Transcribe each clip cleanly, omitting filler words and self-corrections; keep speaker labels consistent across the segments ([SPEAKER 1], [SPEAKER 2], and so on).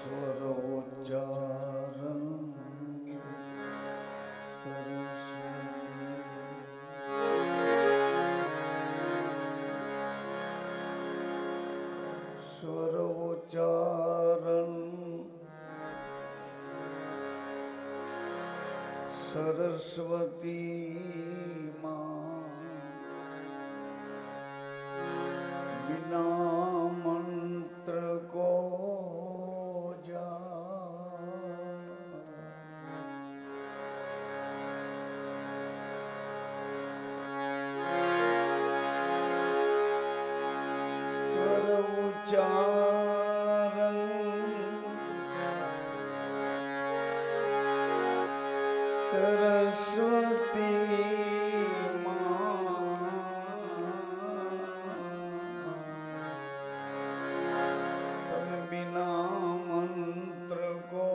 [SPEAKER 1] સ્વરોચ્ચારણ સરસ્વતી માં બિના મંત્ર કો સ્વર ઉચ્ચારણ સરસ્વતી માં તમે બિના મંત્ર કો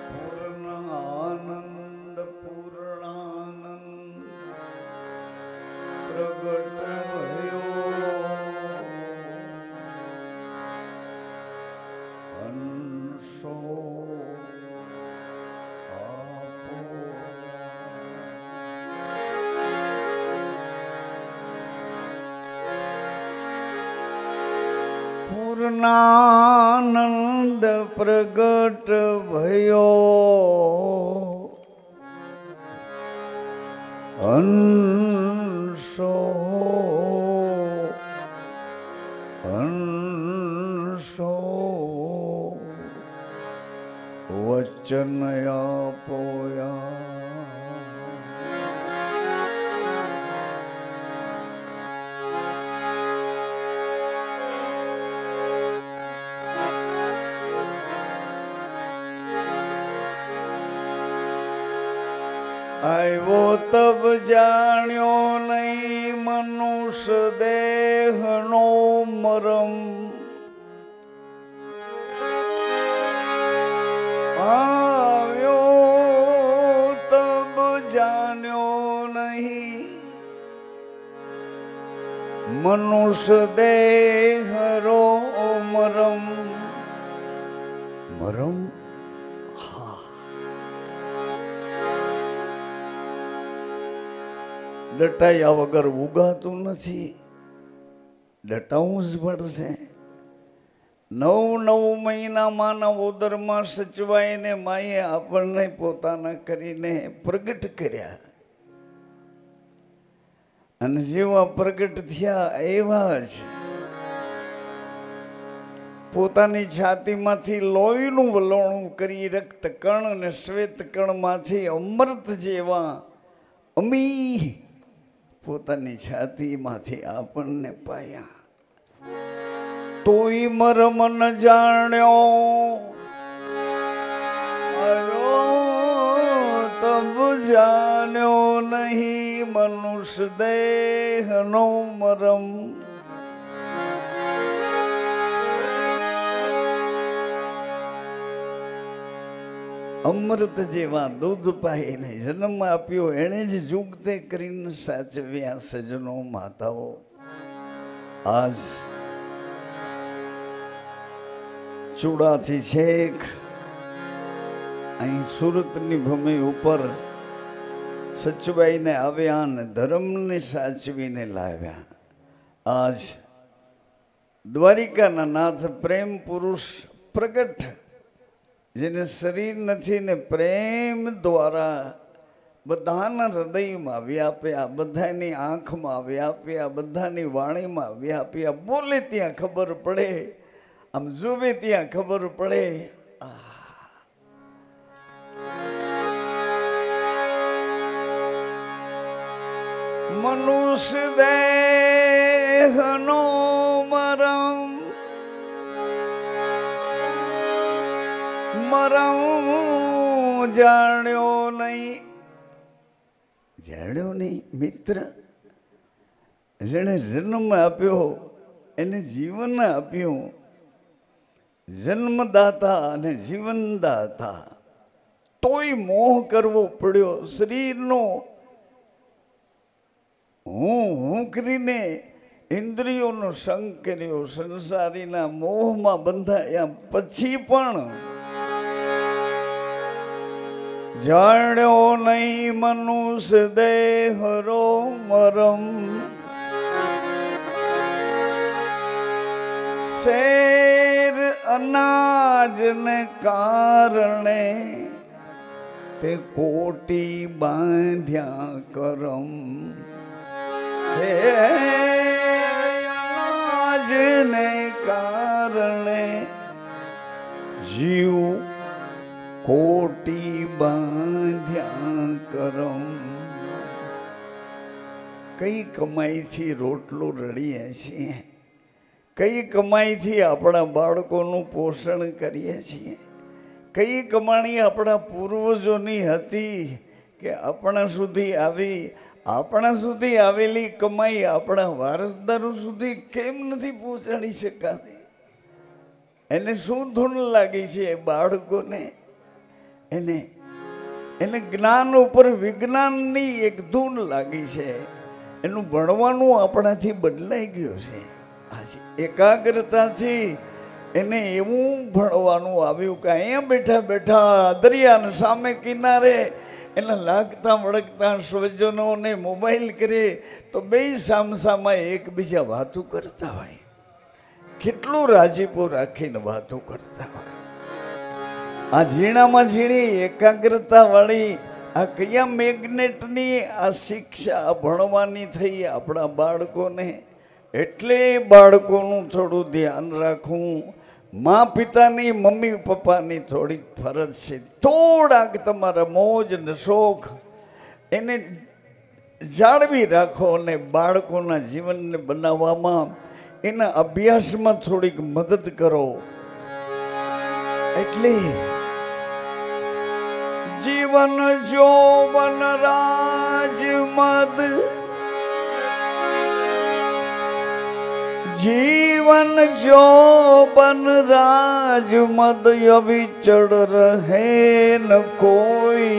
[SPEAKER 1] પૂર્ણ આનંદ પૂર્ણાનંદ પ્રગટ ભયો અંશો આપો પૂર્ણાનંદ પ્રગટ ભયો અંશો અંશો વચન આપોયા આવ્યો તબ જાણ્યો નહીં મનુષ્ય દેહનો મરમ આવ્યો તબ જાણ્યો નહીં મનુષ્ય દેહરો મરમ મરમ ડટાયા વગર ઉગાતું નથી, ડટાવું જ પડશે. 9 મહિના માના ઉદરમાં સચવાઈને માએ આપણને પોતાના કરીને પ્રગટ કર્યા અને જેવા પ્રગટ થયા એવા જ પોતાની છાતીમાંથી લોહીનું વલોણું કરી રક્ત કણ અને શ્વેત કણમાંથી અમૃત જેવા અમી પોતાની છાતીમાંથી આપણને પાયા. તોય મરમ ન જાણ્યો તબ જાણ્યો નહીં મનુષ્ય દેહનો મરમ. અમૃત જેવા દૂધ પાઈને જન્મ આપ્યો એણે જ જુગતે કરીને સાચવ્યા સજનો માતાઓ. આજ ચૂડાથી છેક અહીં સુરતની ભૂમિ ઉપર સચવાઈને આવ્યા અને ધર્મને સાચવીને લાવ્યા. આજ દ્વારિકાના નાથ પ્રેમ પુરુષ પ્રગટ, જેને શરીર નથી ને પ્રેમ દ્વારા બધાના હૃદયમાં વ્યાપ્યા, બધાની આંખમાં વ્યાપ્યા, બધાની વાણીમાં વ્યાપ્યા. બોલે ત્યાં ખબર પડે, આમ જોવે ત્યાં ખબર પડે. મનુષ્ય દેહનો મરમ મરમ જાણ્યો નહીં. જાણ્યો નહીં મિત્ર, જેણે જન્મ આપ્યો એને જીવન આપ્યું. જન્મદાતા અને જીવનદાતા, તોય મોહ કરવો પડ્યો શરીરનો. હું કરીને ઇન્દ્રિયોનો સંગ કર્યો, સંસારીના મોહમાં બંધાયા પછી પણ જાણ્યો નહીં મનુષ્ય દેહરો મરમ, શેર અનાજને કારણે તે કોટી બાંધ્યા કરમ, શેર અનાજને કારણે જીવ કોટી બાંધ્યા કરમ. કઈ કમાઈથી રોટલો રડીએ છીએ, કઈ કમાઈથી આપણા બાળકોનું પોષણ કરીએ છીએ, કઈ કમાણી આપણા પૂર્વજોની હતી કે આપણા સુધી આવેલી કમાઈ આપણા વારસદારો સુધી કેમ નથી પહોંચાડી શકાતી? એને શું ધૂન લાગી છે એ બાળકોને? એને જ્ઞાન ઉપર વિજ્ઞાનની એક ધૂન લાગી છે. એનું ભણવાનું આપણાથી બદલાઈ ગયું છે. આજે એકાગ્રતાથી એને એવું ભણવાનું આવ્યું કે અહીંયા બેઠા બેઠા દરિયાના સામે કિનારે એના લાગતા વળગતા સ્વજનોને મોબાઈલ કરે તો બે સામસામા એકબીજા વાતો કરતા હોય, કેટલું રાજીપો રાખીને વાતો કરતા હોય. આ ઝીણામાં ઝીણી એકાગ્રતા વાળી આ કયા મેગ્નેટની આ શિક્ષા ભણવાની થઈ આપણા બાળકોને? એટલે બાળકોનું થોડું ધ્યાન રાખવું. મા પિતાની, મમ્મી પપ્પાની થોડીક ફરજ છે. થોડાક તમારા મોજ ને શોખ એને જાળવી રાખો અને બાળકોના જીવનને બનાવવામાં, એના અભ્યાસમાં થોડીક મદદ કરો. એટલે જીવન જોવન રાજમદ, जीवन जोबन राजमद अविचड़ रहे न कोई,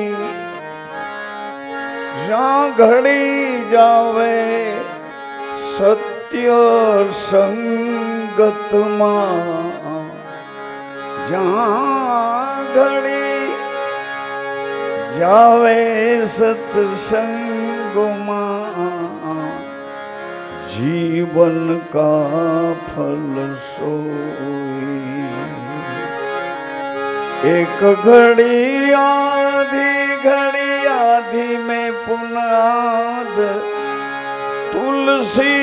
[SPEAKER 1] जहाँ घड़ी जावे सत्य संगत मां, जहाँ घड़ी जावे सत्संग मां, जीवन का फल सोई. एक घड़ी आधी में पुनाद तुलसी,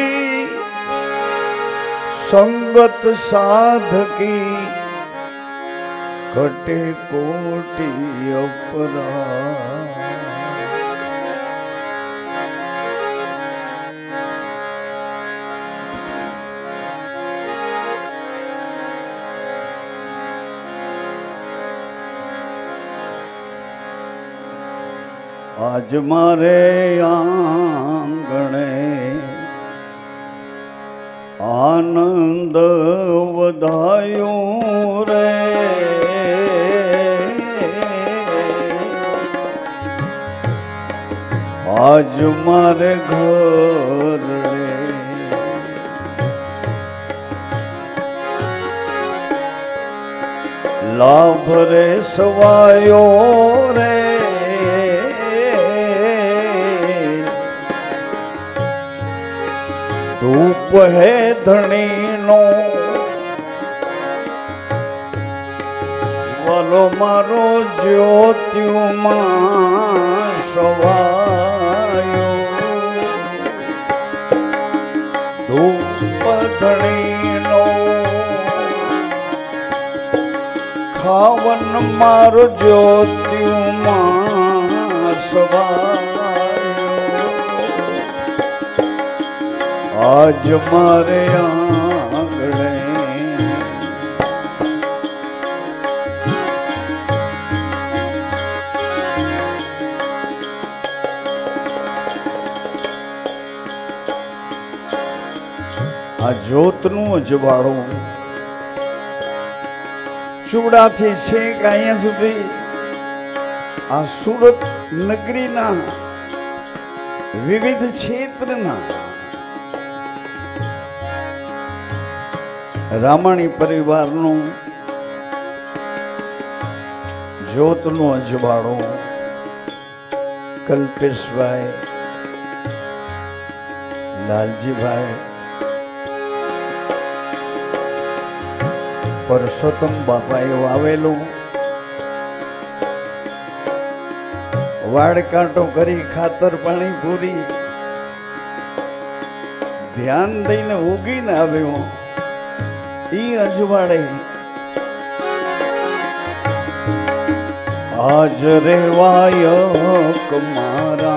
[SPEAKER 1] संगत साधकी कटे कोटि अपराध. आज मारे आंगणे आनंद वधायो रे, आज मारे घर रे लाभ रे सवायो रे, धूप है धनी नो वालो मारो ज्योतियों मां सवायो. धूप धनी नो खावन मारो ज्योतियों मां सवायो. आज मारे आंगणे आ ज्योतનું અજવાળું ચૂડાથી છેક અહીંયા સુધી આ સુરત નગરીના વિવિધ ક્ષેત્રના રામાણી પરિવારનું જ્યોતનો અજવાળો કલ્પેશભાઈ, લાલજીભાઈ, પરસોત્તમ બાપાએ વાવેલું, વાડ કાંટો કરી ખાતર પાણી પૂરી ધ્યાન દઈને ઉગીને આવ્યો ઈ અજવાળે આજ રેવાય કમારા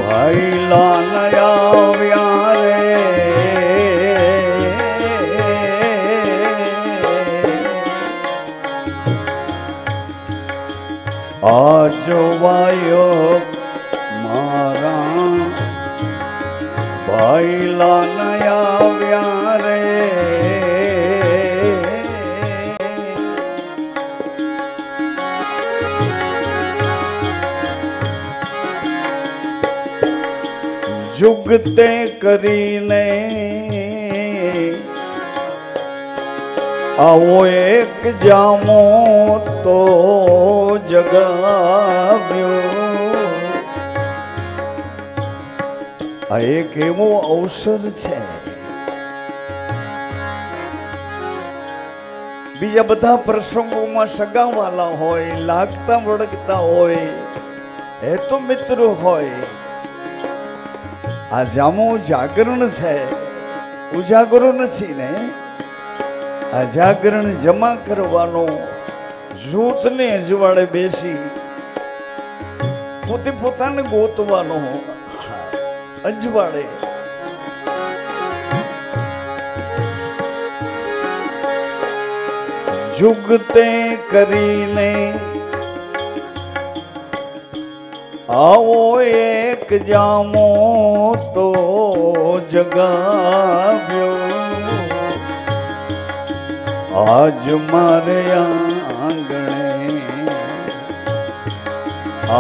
[SPEAKER 1] ભાઈલા નયા વ્યારે આજ વાય મારા ભાઈલા નયા વ્યારે જુગતે કરીને આવો એક જામો તો જગાવ્યો. આ એક એવો અવસર છે. બીજા બધા પ્રસંગોમાં સગાવાલા હોય, લાગતા વળગતા હોય, એ તો મિત્રો હોય. આ જામો જાગરણ છે, ઉજાગરો નથી ને. આ જાગરણ જમા કરવાનો, જૂથને અજવાળે બેસી પોતે પોતાને ગોતવાનો અજવાળે. જુગતે કરીને આવો એક જામો તો જગાવ્યો. આજ મારે આંગણે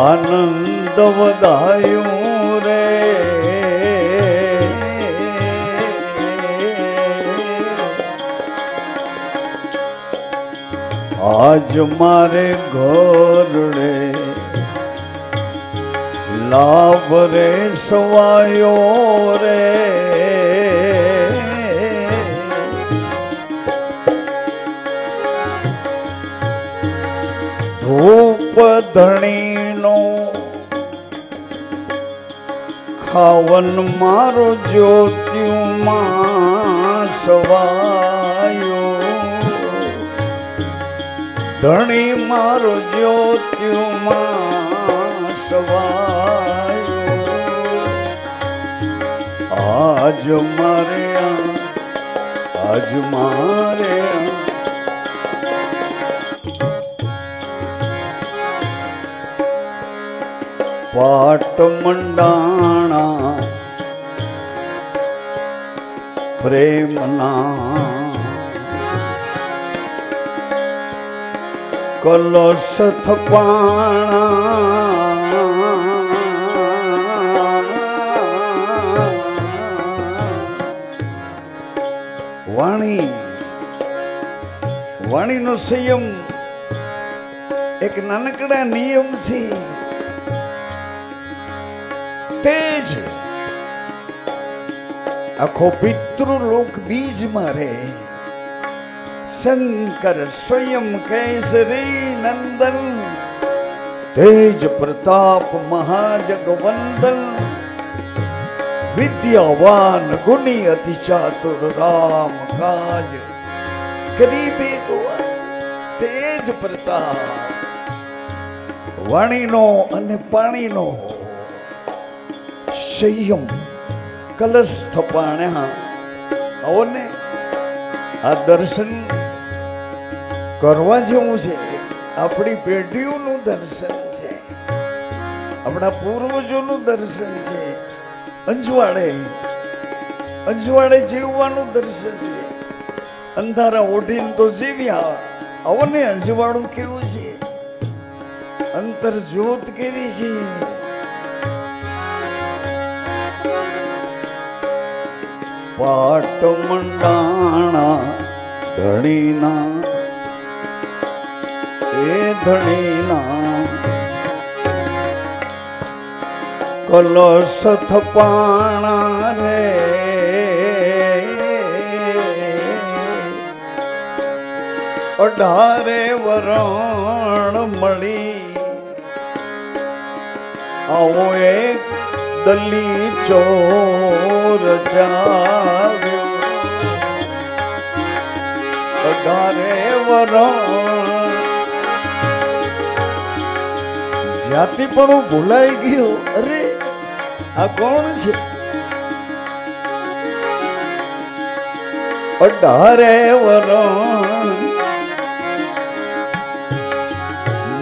[SPEAKER 1] આનંદ વધાયું રે. આજ મારે ઘરડે લાભ રે સવાયો રે. ધૂપ ધણીનો ખાવન મારો જ્યોતિમાં સવાયો. ધણી મારો જ્યોતિમાં સવાયો. આજ મારે આજ મારે પાટ મંડાણા પ્રેમના કલશ થપાણા. વાણી, વાણીનો સંયમ એક નાનકડા નિયમ છે. તેજ આખો પિતૃલોક બીજ મારે. શંકર સ્વયં કેસરી નંદન તેજ પ્રતાપ મહાજગવંદન વિદ્યાવાન ગુણી અતિ ચાતુર રામ કાજ ગરીબે ગોવા. તેજ પ્રતાપ વાણીનો અને પાણીનો સંયમ કલશ થપાણ્યા. આવો ને આ દર્શન કરવા જેવું છે. આપણી પેઢીઓનું દર્શન છે, આપણા પૂર્વજોનું દર્શન છે. અંજવાળે અંજવાળે જીવવાનું દર્શન છે. અંધારા ઓઢીને તો જીવ્યા. આવો ને અંજવાળું કેવું છે, અંતર જ્યોત કેવી છે. પાટ મંડાણા ધણીના એ ધણીના કલશ થપાણા રે અઢારે વરણ મળી આવો એક દલી ચોર જાવ્યો અઢારે વરણ જાતિ પણ ભૂલાઈ ગયો અરે આ કોણ છે અઢારે વરણ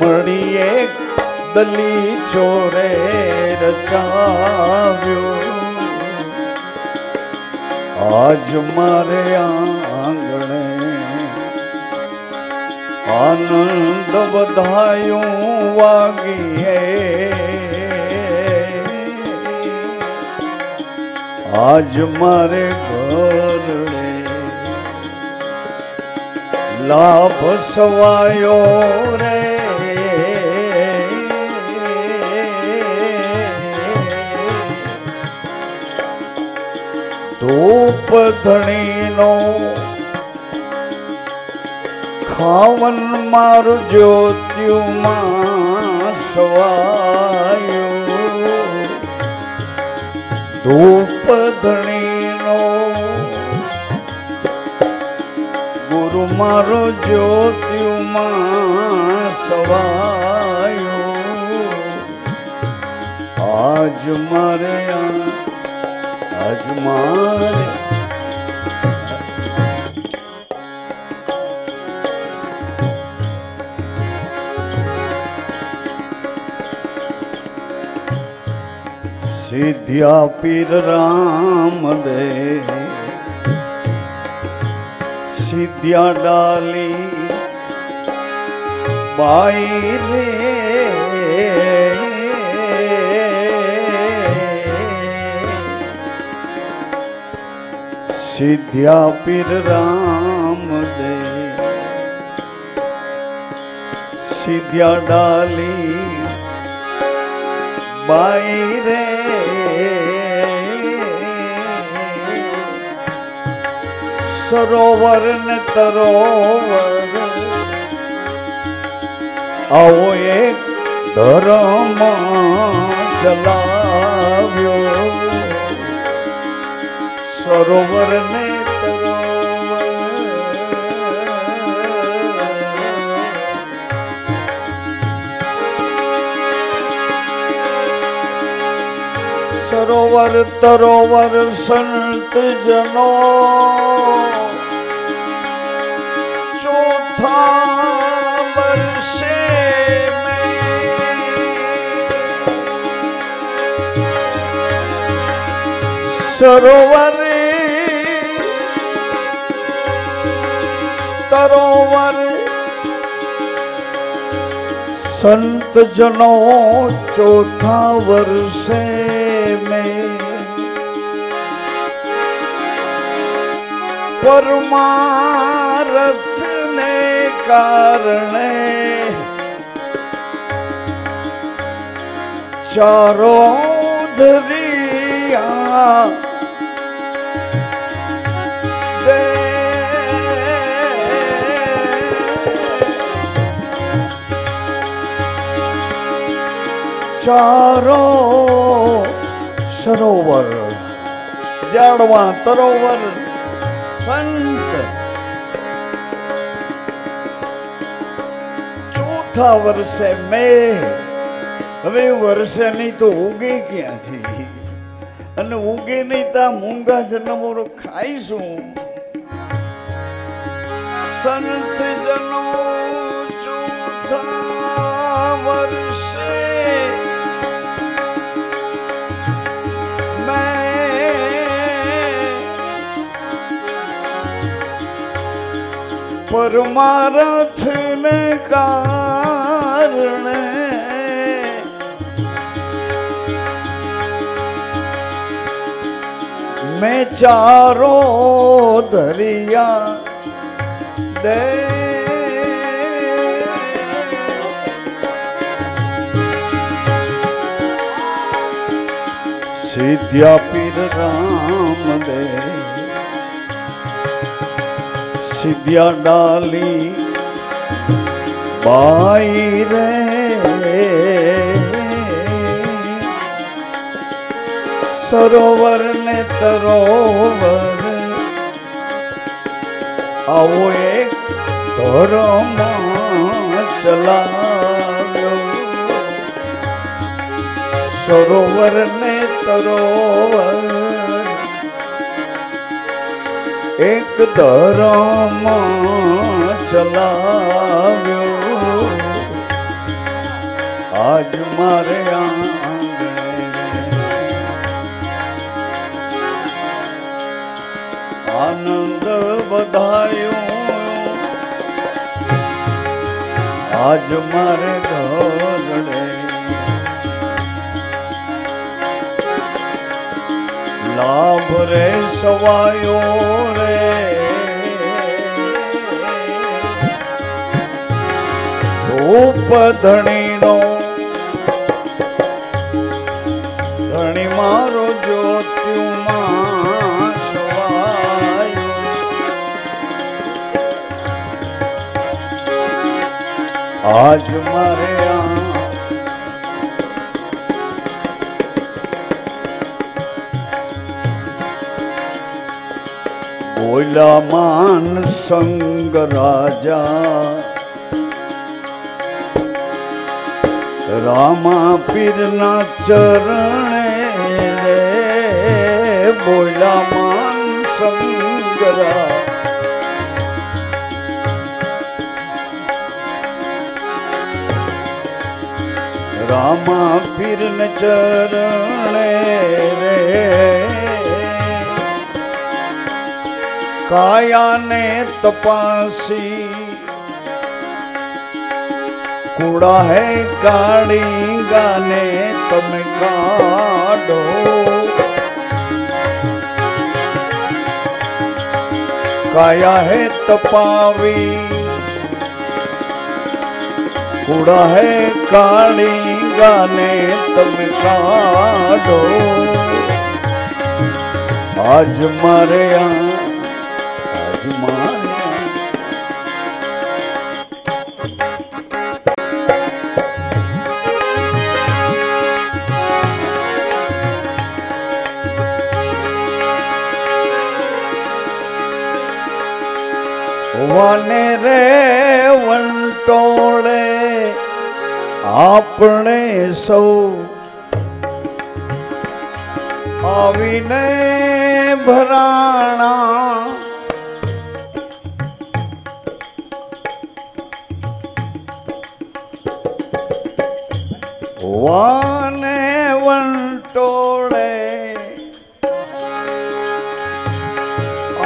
[SPEAKER 1] મળી એક દલી ચોરે રચાવ્યો આજ મારે આંગણે આનંદ વધાયું વાગીએ આજ મારે ઘરડે લાભ સવાયો રે ધૂપ ધણીનો ખાવન મારું જ્યોત્યુમાં સવાયું ધૂપ ધણીનો ગુરુ મારો જ્યોત્યુમાં સવાયું આજ મારે આજ મારે સિદ્ધ્યા પીર રામ દે સિદ્ધ્યા ડાલી બાઈ રે સિદ્ધ્યા પીર રામ દે સિદ્ધ્યા ડાલી બાઈ રે સરોવર ને તરોવર આવો એક ધર્મ ચલાવ્યો સરોવર ને સરોવર તરોવર સંત જનો ચોથા વર્ષે સરોવર તરોવર સંત જનો ચોથા વર્ષે में परमारथ ने कारणे चारों धरिया दे चारों सरोवर जाड़वा तरोवर संत ચોથા વર્ષે મેં હવે વર્ષે નહીં તો ઉગે ક્યાંથી અને ઉગે નહીં તા મૂંગા જન્મોરો ખાઈશું સંત જનો ચોથા વર્ષે परमारथ ने कारणे मैं चारों दरिया दे सिद्धिया पीर राम दे सिद्धिया डाली बाई रे सरोवर ने तरोवर आओ एक धर्म चलाव्यो सरोवर ने तरोवर एक धर्म चलाव्यो आज मारे आनंद बधायो आज मारे घरड़े लाभ रे सवायो रे धूप धणी नो धणी मारो ज्योत्यु आज मारे बोला मान संग राजा रामा पीर ना चरणे रे बोला मान संग राजा रामा पीर न चरणे रे काया ने तपासी कूड़ा है काड़ी गाने तुम काढ़ो काया है तपावी कूड़ा है काली गाने तुम काढ़ो आज मारे आज मारे वाने रे वंटोळे आपने सौ आवीने भराणा वाने वंटोळे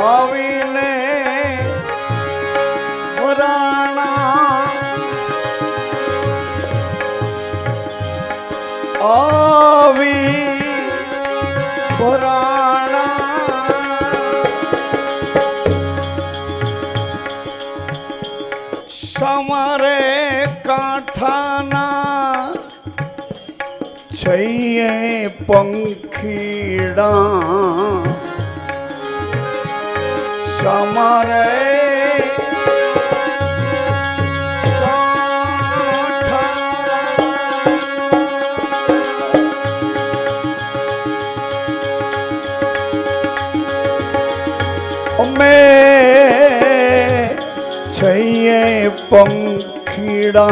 [SPEAKER 1] आवीने भराणा आवी भराणा समारे काठाना छइए पंखीड़ा समारे में छइए पंखीड़ा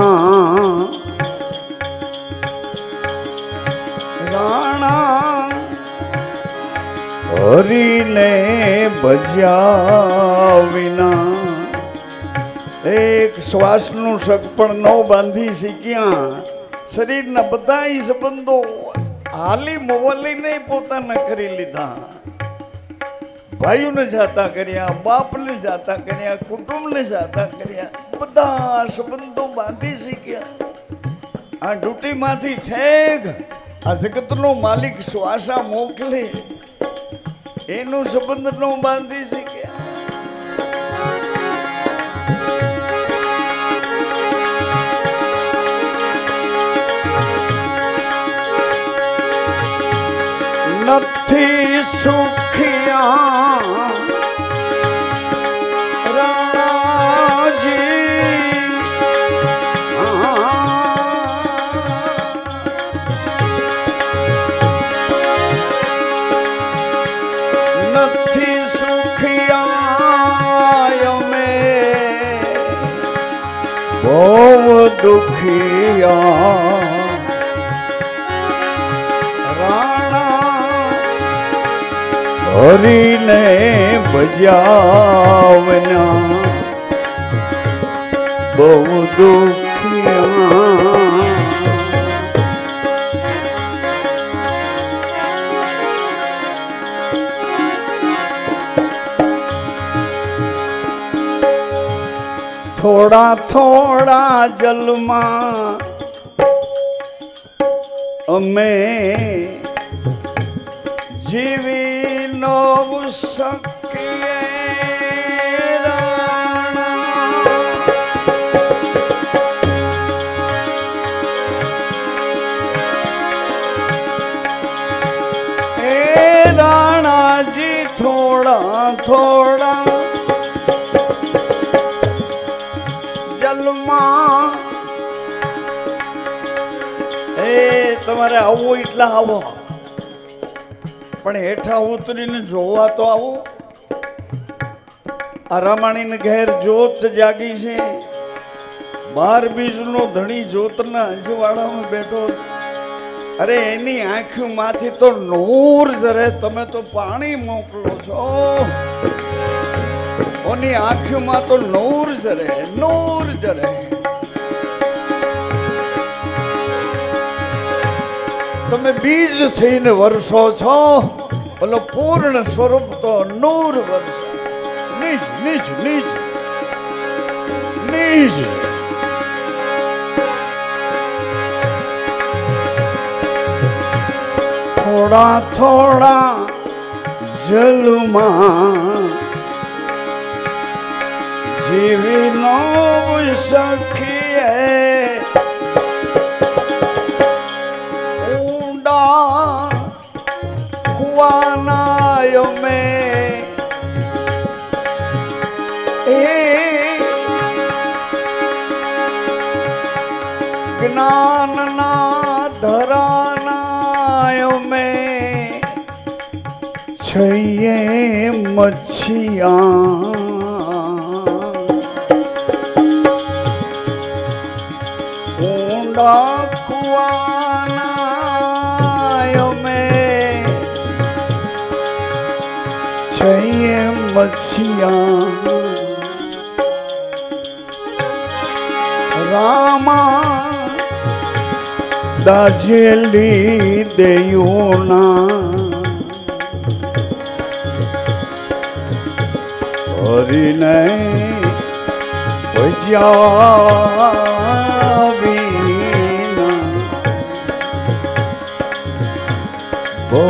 [SPEAKER 1] राणा हरी ने बजा विना एक श्वास नु सकपण नो बांधी सीख्या शरीर ना बधाई संबंधो हाली मोवली ने पोताना करी लीधा भाईओ ने जाता कर्या बाप ने जाता कर्या कुटुंब ने जाता कर्या बधा संबंधों बांधी सीख्या आ ड्यूटी माथी छेक आ जगत नो मालिक श्वासा मोकले એનું સંબંધ નો બાંધી શક્યા. નથી સુખિયા રાણાજી, નથી સુખિયા અમે બહુ દુખિયા. હરીને બજાવના બહુ દુખિયા. થોડા થોડા જલમાં અમે જીવી ન શકીએ. એ રાણાજી થોડા થોડા જલમાં એ તમારે આવવું એટલા આવો, પણ હેઠા ઉતરીને જોવા તો આવો. આ રામાણીને ઘેર જોત જાગી છે. 12 બીજનો ધણી જોતના અજવાળામાં બેઠો. અરે એની આંખમાંથી તો નૂર જરે, તમે તો પાણી મોકલો છો. ઓની આંખમાં તો નૂર જરે, નૂર જરે. તમે બીજ થઈને વર્ષો છો, બોલો પૂર્ણ સ્વરૂપ તો નૂર વર્ષ. નિજ નિજ નિજ નિજ. થોડા થોડા જલમાં જીવી ન શકીએ. કુવાના મેં જ્ઞાનના ધરાના મેં છીએ મચ્છિયા. ઊંડા કુવાના મેં છીએ મચ્છિયા. રામા દાજેલી દેયોના હરીને ભજ્યાવીના બહુ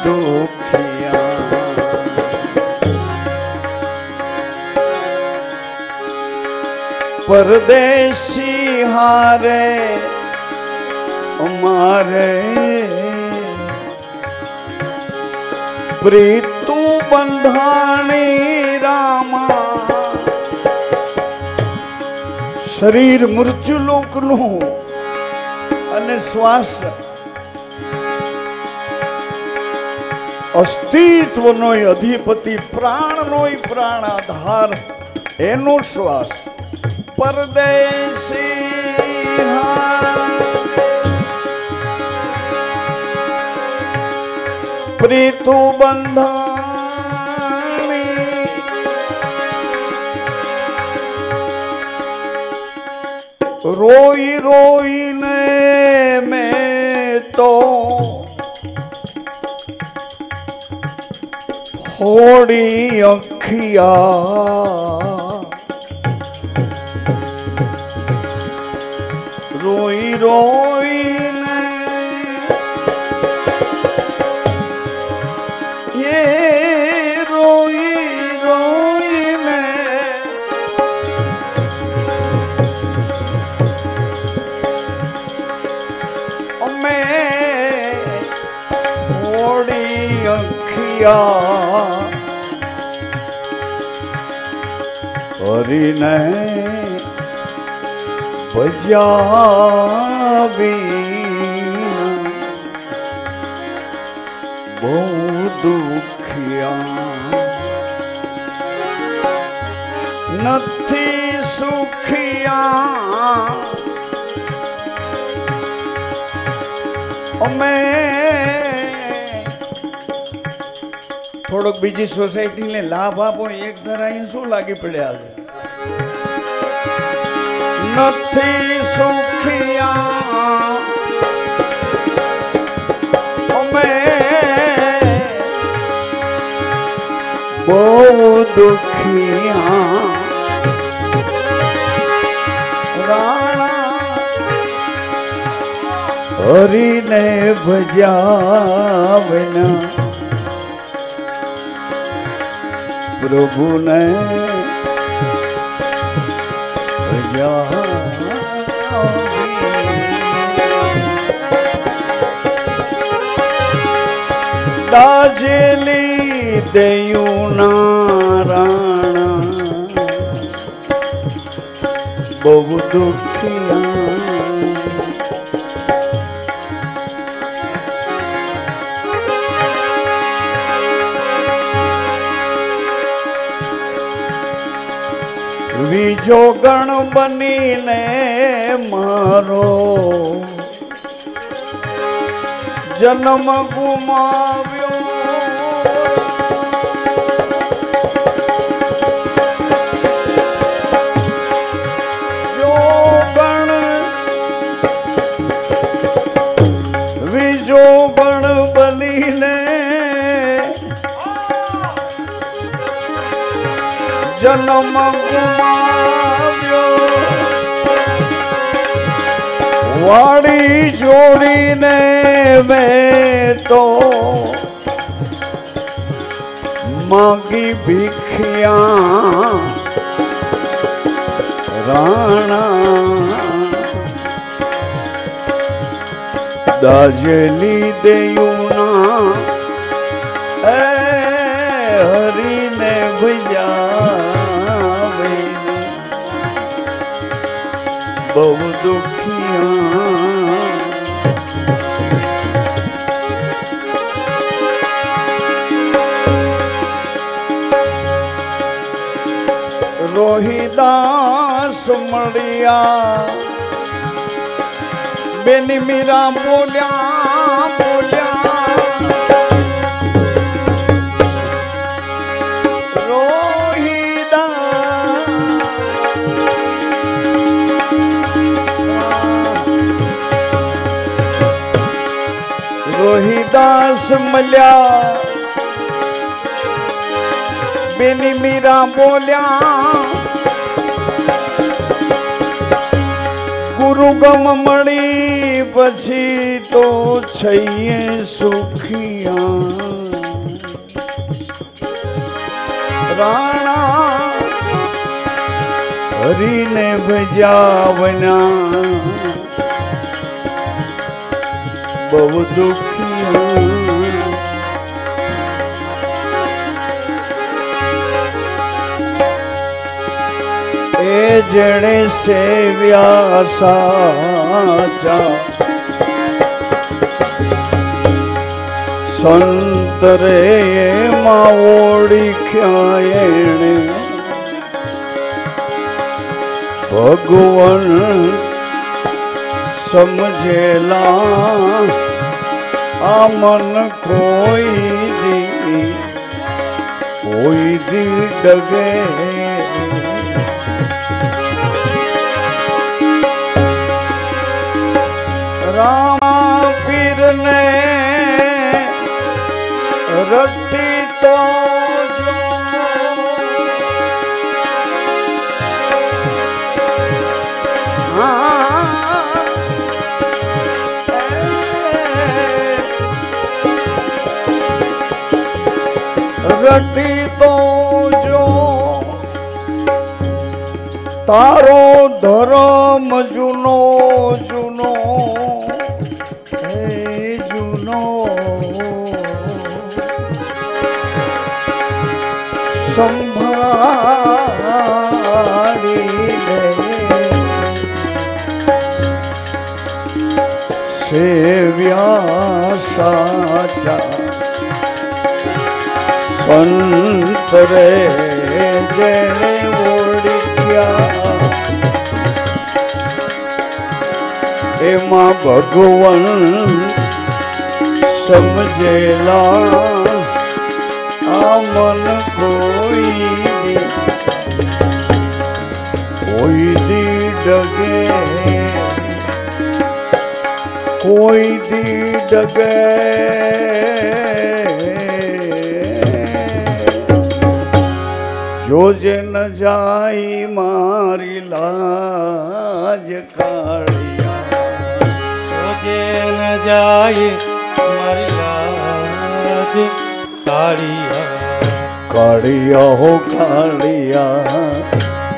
[SPEAKER 1] દુખિયા. પરદેશી હારે અમારે પ્રીતુ બંધાણી રામા. શરીર મૃત્યુલોકનું અને શ્વાસ અસ્તિત્વનો અધિપતિ, પ્રાણનો પ્રાણ આધાર, એનો શ્વાસ. પરદેશી પ્રીતુ બંધાણી રોઈ રોઈને મેં તો હોડી અખિયા. રોઈ રોઈને એ दुखिया हरिने भजावी बहु दुखिया नथी सुखिया અમે થોડોક બીજી સોસાયટીને લાભ આપો એક ધારા અહીં શું લાગી પડ્યા છે નથી સુખિયા અમે બહુ દુખિયા હરિને ભજાવના પ્રભુને દાજેલી દયું નારાયણ બહુ દુખિયા બીજો ગણ બનીને મારો જન્મ ગુમાવ્યો જો ગણ બીજો ગણ બનીને જન્મ ગુમાવ્યો વાડી જોડીને મેં તો માગી ભીખ્યા રાણા દાજેલી દેયુના હરીને ભજા બહુ દુખિયા રોહિદાસ મળ્યા બેની મીરા બોલ્યા બોલ્યા રોહિદાસ મળ્યા બેની મીરા બોલ્યા ગુરુ ગમ મળી પછી તો છઈએ સુખિયા રાણા હરીને ભજાવના બહુ દુખિયા એ જણે સેવ્યા સાચા સંત રે એમાં ઓળખ્યા એણે ભગવાન સમજેલા આ મન કોઈ દી ડગે રામ પીરને રટ્ટી તો રટી તો જો તારો ધર્મ જૂનો જૂનો હે જૂનો સેવ્યા સાચા સંત રે જેને ઓળખ્યા એમાં ભગવાન સમજેલા આ મન કોઈ દી ડગે કોઈ દી ડગે જોજે ન જાય મારી લાજ કાળિયા
[SPEAKER 2] જોજે ન જાય મારી લાજ કાળિયા
[SPEAKER 1] કાળિયા હો કાળિયા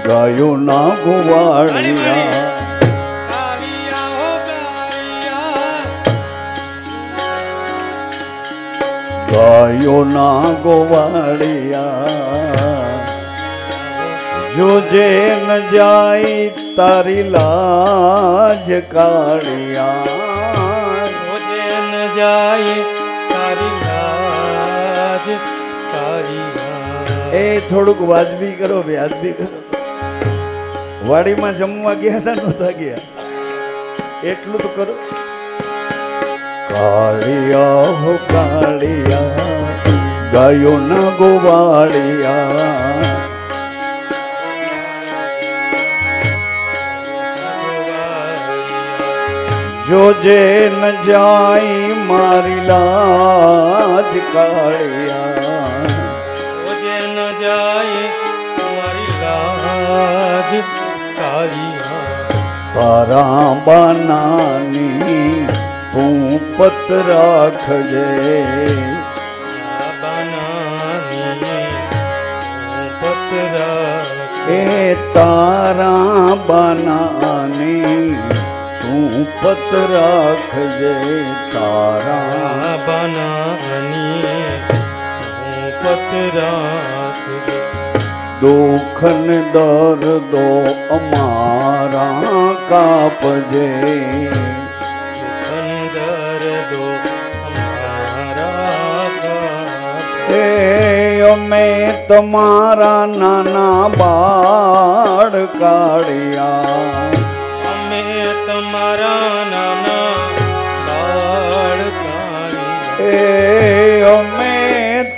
[SPEAKER 1] ગાયો ના ગોવાળિયા ગાયો ના ગોવાળિયા જોજે ન જાય તારી લાજ કાળિયા
[SPEAKER 2] જોજે ન જાય તારી લાજ કાળિયા
[SPEAKER 1] એ થોડુંક વાજબી કરો વ્યાજબી કરો વાડીમાં જમવા ગયા હતા નહોતા ગયા એટલું તો કરો કાળિયા હો કાળિયા ગાયો ના ગોવાળિયા જોજે ન જાય મારી લાજ કાળિયા
[SPEAKER 2] જોજે ન જાય મારી લાજ કાળિયા
[SPEAKER 1] તારા બાનાની તું પત રાખજે એ તારા બાનાની તું પત રાખજે તારા
[SPEAKER 2] બનાની પત રાખજે
[SPEAKER 1] દુઃખ ને દર્દો અમારા કાપજે અમે તમારા નાના બાળ કાળિયા
[SPEAKER 2] અમે તમારા નાના બાળ કાળિયા
[SPEAKER 1] અમે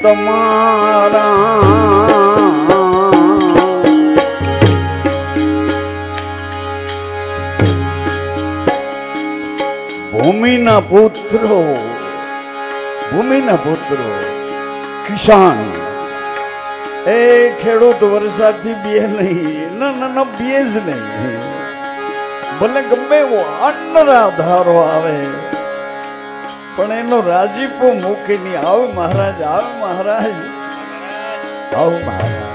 [SPEAKER 1] તમારા ભૂમિના પુત્રો કિસાન એ ખેડૂત વરસાદથી બે નહીં ના બે જ નહીં ભલે ગમે એવો અન્નરા ધારો આવે પણ એનો રાજીપો મૂકે નહીં આવ મહારાજ આવ મહારાજ આવ મહારાજ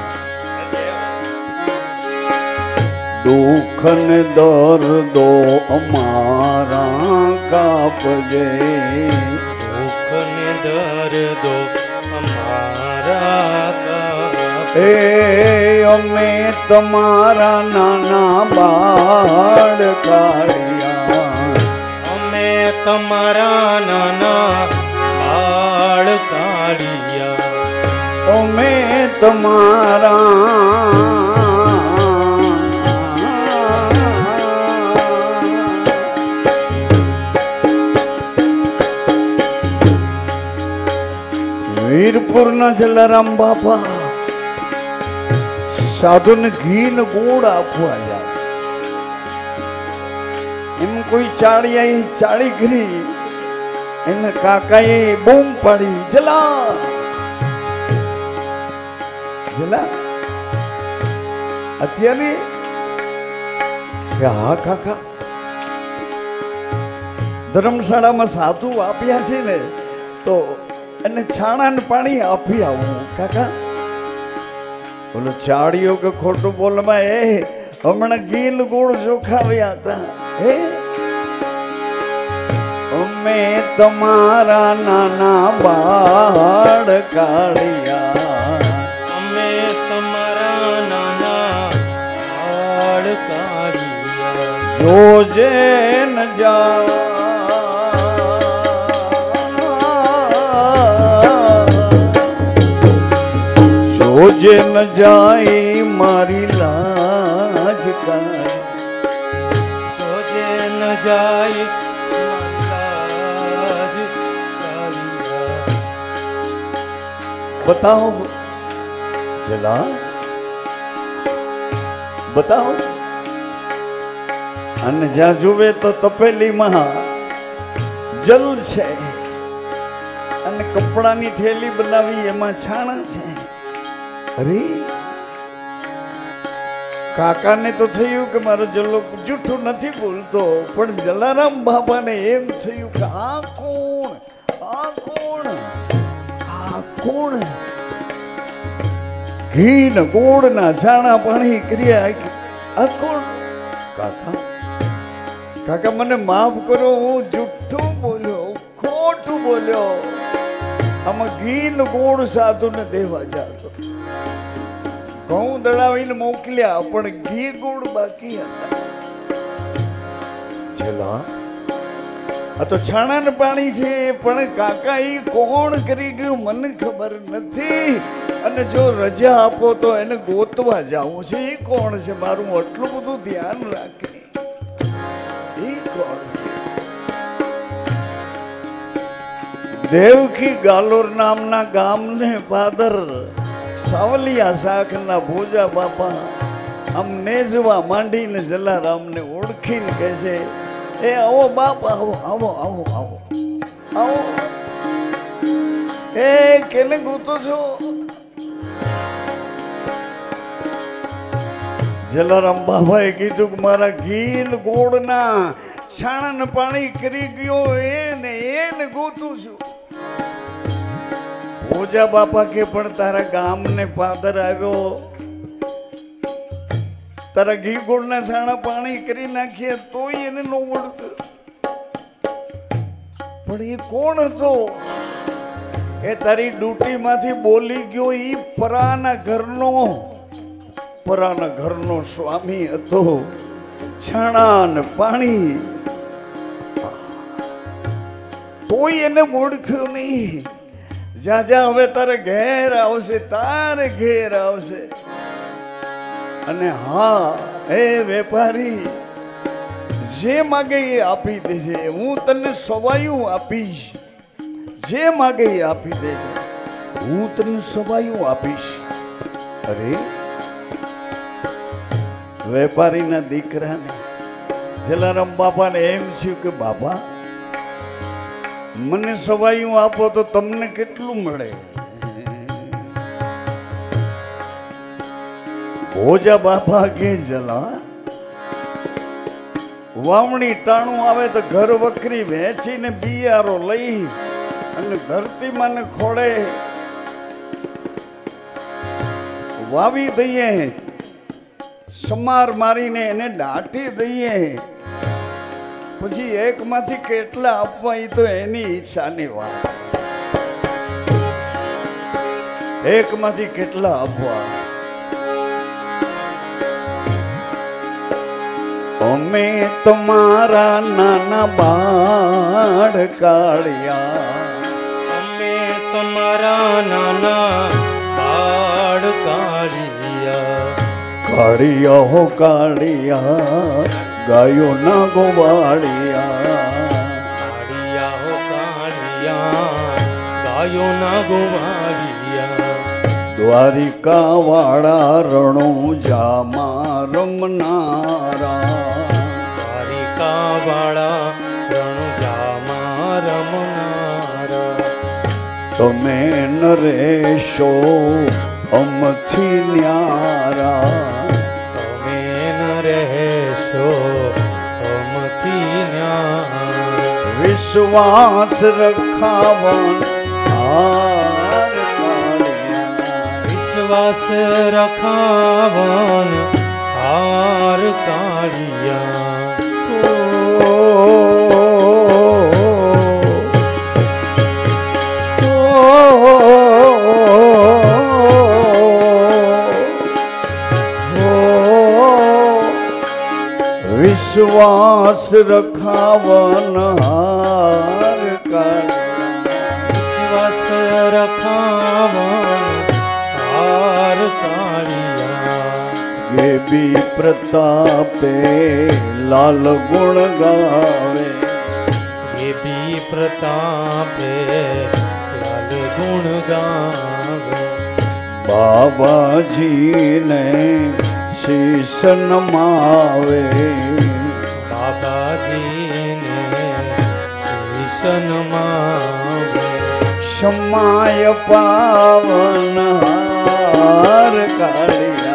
[SPEAKER 1] દુઃખ ને દર્દો અમારા કાપજે
[SPEAKER 2] દુઃખ ને દર્દો
[SPEAKER 1] એ અમે તમારા નાના બાળ કાળિયા
[SPEAKER 2] અમે તમારા નાના બાળ કાળિયા
[SPEAKER 1] અમે તમારા વીરપુર ના જલારામ બાપા સાધુ ને ઘી ને ગોળ આપવા જાય એમ કોઈ ચાળી ઘરી એને કાકાએ બૂમ પાડી જલા અત્યારે હા કાકા ધર્મશાળામાં સાધુ આપ્યા છે ને તો અને છાણા ને પાણી આપી આવું કાકા બોલો ચાળીઓ કે ખોટું બોલમાં એ હમણાં ગીલ ગોળ જોખાવ્યા હતા હે અમે તમારા નાના બાળ કાળિયા
[SPEAKER 2] અમે તમારા નાના બાળ કાળિયા
[SPEAKER 1] જોજે ન જાય જોજે ન જાય મારી લાજ કાઢી,
[SPEAKER 2] જોજે ન જાય મારી લાજ કાઢી.
[SPEAKER 1] बताओ जला बताओ. અને જ્યાં જુએ તો તપેલીમાં જલ છે અને કપડાની થેલી બનાવી એમાં છાણા છે. અરે કાકાને તો થયું કે મારો જલ્લો જૂઠું નથી બોલતો, પણ જલારામ બાપાને એમ થયું કે આ કોણ, આ કોણ, આ કોણ? ઘી ને ગોળ ના છાણા પાણી કર્યા, આ કોણ? કાકા, કાકા મને માફ કરો, હું જુઠ્ઠું બોલ્યો, ખોટું બોલ્યો. આમાં ઘી ને ગોળ સાધુને દેવા જાતો, ઘઉં દળાવીને મોકલ્યા પણ ઘી ગોળ બાકી હતા. છેલ્લા આ તો છાણા ને પાણી છે, પણ કાકા એ કોણ કરી ગયું મને ખબર નથી. અને જો રજા આપો તો એને ગોતવા જાવું છે. એ કોણ છે? મારું આટલું બધું ધ્યાન રાખે એ કોણ? દેવકી ગાલોર નામના ગામને પાદર સાવલિયા શાખના ભોજા બાપા આમ નેજવા માંડીને જલારામને ઓળખીને કહે છે, એ આવો બાપ, આવો આવો આવો આવો આવો. એ કેને ગોતો છો? જલારામ બાબાએ કીધું કે મારા ઘી ગોળના છાણા પાણી કરી ગયો એને ગોતું છું. ભોજા બાપા કે પણ તારા ગામને પાદર આવ્યો, તારા ઘી ગોળના છાણા પાણી કરી નાખીએ તોય એને ન ઓળખ. પણ એ કોણ હતો? એ તારી ડ્યુટી માંથી બોલી ગયો. એ પરાના ઘરનો સ્વામી હતો. છાણા ને પાણી તોય એને ઓળખ્યો નહીં. જ્યાં જ્યાં હવે તારે ઘેર આવશે, તારે ઘેર આવશે. અને હા, એ વેપારી જે માગે એ આપી દેજે, હું તને સવાયું આપીશ. જે માગે એ આપી દેજે, હું તને સવાયું આપીશ. અરે વેપારીના દીકરાને જલારામ બાપાને એમ થયું કે બાપા મને સવાયું આપો તો તમને કેટલું મળે? ભોજા બાપા કે જલા વાવણી ટાણું આવે તો ઘર વકરી વેચીને બિયારો લઈ અને ધરતીમાં ને ખોડે વાવી દઈએ, સમાર મારીને એને દાટી દઈએ, પછી એકમાંથી કેટલા આપવા એ તો એની ઈચ્છાની વાત. એકમાંથી કેટલા આપવા? અમે તમારા નાના બાળ કાળિયા,
[SPEAKER 2] અમે તમારા નાના બાળ કાળિયા.
[SPEAKER 1] કાળિયા હો કાળિયા, ગાયો ના ગોવાળિયા.
[SPEAKER 2] કાળિયા હો કાળિયા, ગાયો ના ગોવાળિયા.
[SPEAKER 1] દ્વારિકા વાળા રણુજામાં રમનારા,
[SPEAKER 2] દ્વારિકા વાળા રણુજામાં રમનારા.
[SPEAKER 1] તમે નરેશો અમથી ન્યારા,
[SPEAKER 2] તમે ન રહેશો અમથી ન્યારા.
[SPEAKER 1] વિશ્વાસ રખાવન હાર કાળિયા,
[SPEAKER 2] વિશ્વાસ રખાવન હાર કાળિયા.
[SPEAKER 1] વિશ્વાસ રખાવન હાર કાળિયા,
[SPEAKER 2] વિશ્વાસ રખાવન હાર
[SPEAKER 1] બી પ્રતાપે લાલ ગુણ ગાવે
[SPEAKER 2] એ બી પ્રતાપે લાલ ગુણ ગાવે
[SPEAKER 1] બાબાજીને શીશ નમાવે
[SPEAKER 2] બાબાજીને શીશ નમાવે
[SPEAKER 1] ક્ષમાય પાવન હાર કાળિયા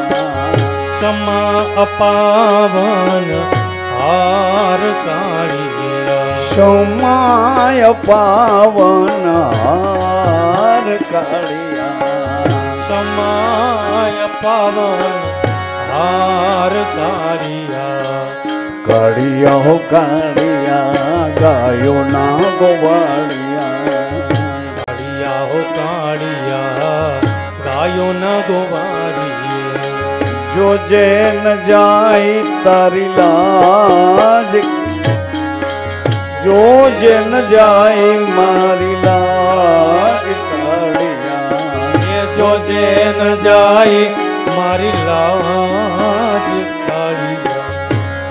[SPEAKER 2] ક્ષમા અપાવન હાર કાળિયા
[SPEAKER 1] ક્ષમાય પાવન હાર કાળિયા
[SPEAKER 2] ક્ષમાય પાવન હાર કાળિયા
[SPEAKER 1] કાળિયા હો કાળિયા ગાયો ના ગોવાળિયા
[SPEAKER 2] કાળિયા હો કાળિયા ગાયો ન ગોવાળીએ
[SPEAKER 1] જો જે ન જાય તારી લાજ જો જે ન જાય મારી લાજ કાળિયા
[SPEAKER 2] જો જે ન જાય મારી લાજ કાળિયા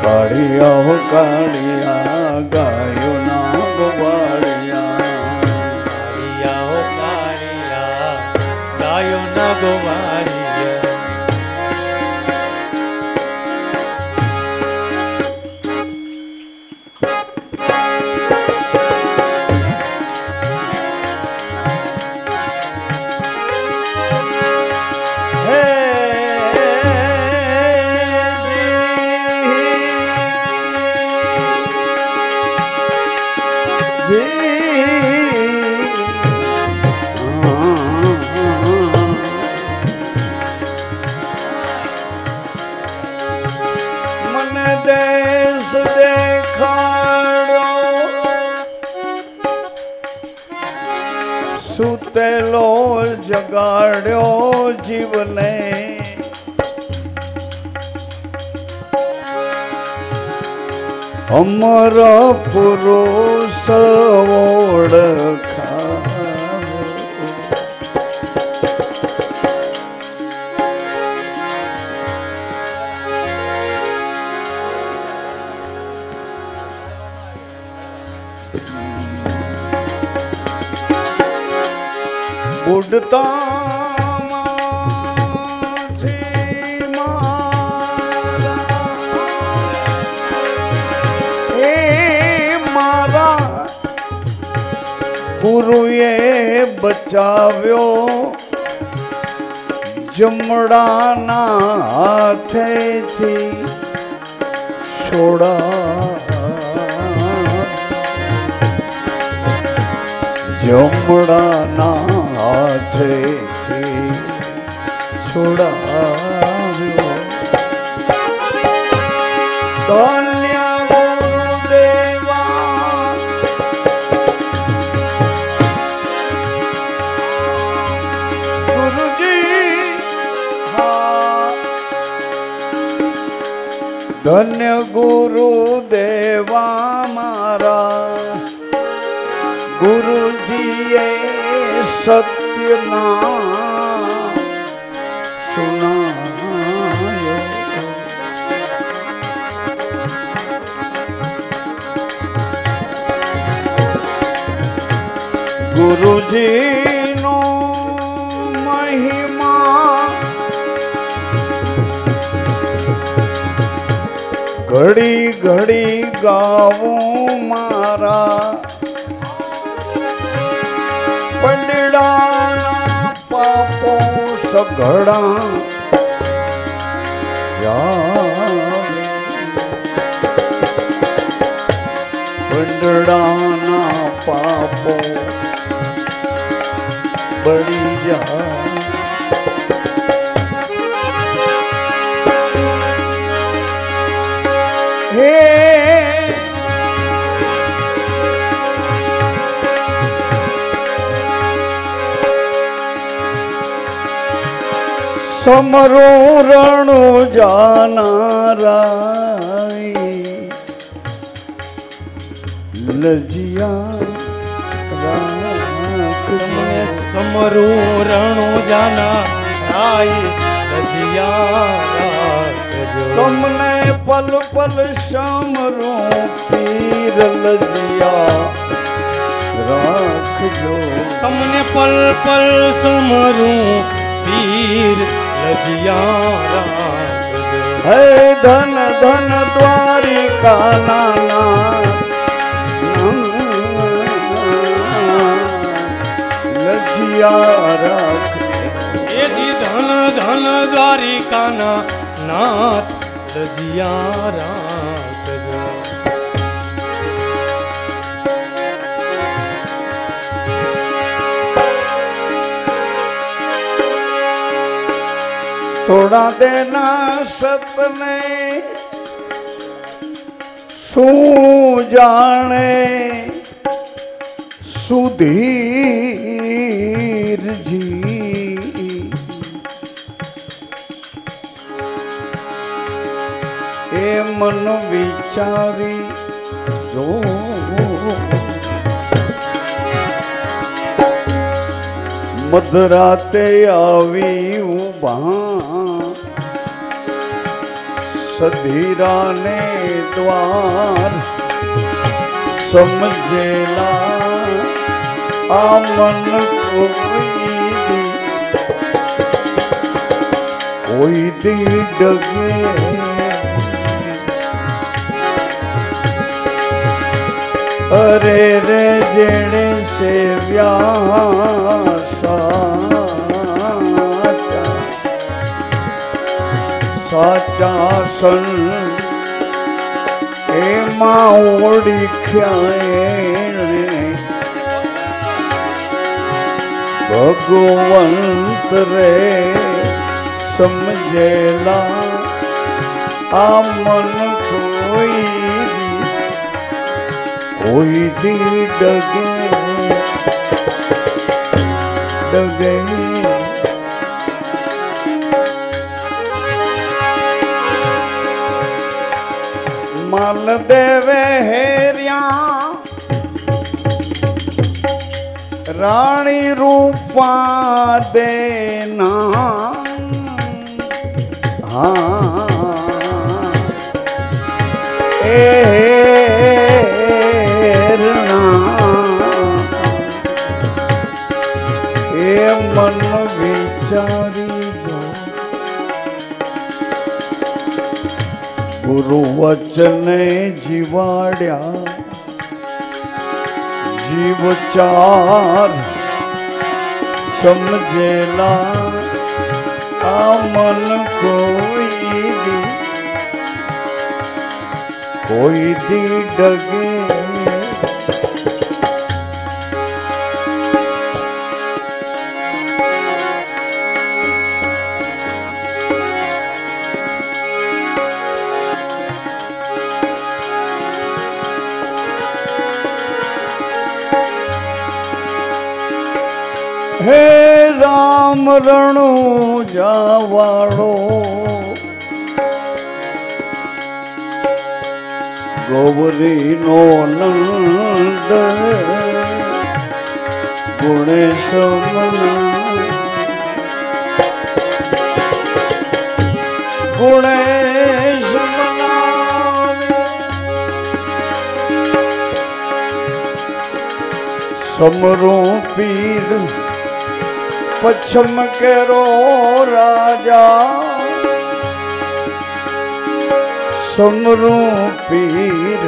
[SPEAKER 1] કાળિયા હો કાળિયા ગાયો ના ગોવાળિયા
[SPEAKER 2] કાળિયા હો કાળિયા ગાયો ન ગોવાળીએ
[SPEAKER 1] મને દેશ દેખાડો સુતેલો જગાડ્યો જીવને અમર પુરુષ ઓળખાવે બુડતા ગુરુએ બચાવ્યો જમડાના હાથેથી છોડા જમડાના હાથેથી છોડાવ્યો ધન્ય ગુરુદેવા ગુરુજી હા ધન્ય ગુરુદેવા મારા ગુરુજીએ સત્યના સુનાયો ગુરુજીનો મહિમા ઘડી ઘડી ગાવું મારા પંડડાના પાપો સઘળા જાવે પંડડાના પાપો બળી જાય હે સમરો રણો જાનારાય લજિયા
[SPEAKER 2] તમને સમરું રણું જાના રાય રજિયા
[SPEAKER 1] તમને પલ પલ સમરું પીર લજિયા રાખજો
[SPEAKER 2] તમને પલ પલ સમરું પીર લજિયા રાખજો
[SPEAKER 1] હે ધન ધન દ્વારિકા નાના લજિયા રાખજો
[SPEAKER 2] એ જી ધન ધન દ્વારિકાના નાથ લજિયા રાખજો
[SPEAKER 1] થોડા દેના સતને શું જાણે સુધીરજી એ મન વિચારી જો મધરાતે આવી ઉભા સધીરાને દ્વાર સમજેલા આ મન કોઈ દી ડગે અરે રે જેણે સેવ્યા સાચા સન એમાં ઓળખ્યા ભગવંત રે સમજેલા આ મન કોઈ દી ડગે ડગે માલ દેવે હેર્યા રાણી રૂપા દેના હા એ મન વિચારી જો ગુરુ વચને જીવાડ્યા જીવ ચાર સમજેલા આ મન કોઈ દી ડગે હે રામ રણુ જાવાળો ગોવરી નો નંદ ગુણેશ ગુણેશ સમરો પીર પશ્ચમ કેરો રાજા સમરો પીર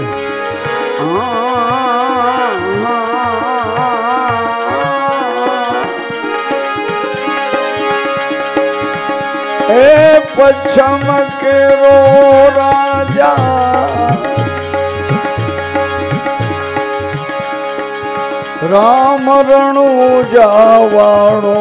[SPEAKER 1] એ પશ્ચમ કેરો રાજા રામ રણુ જાવાળો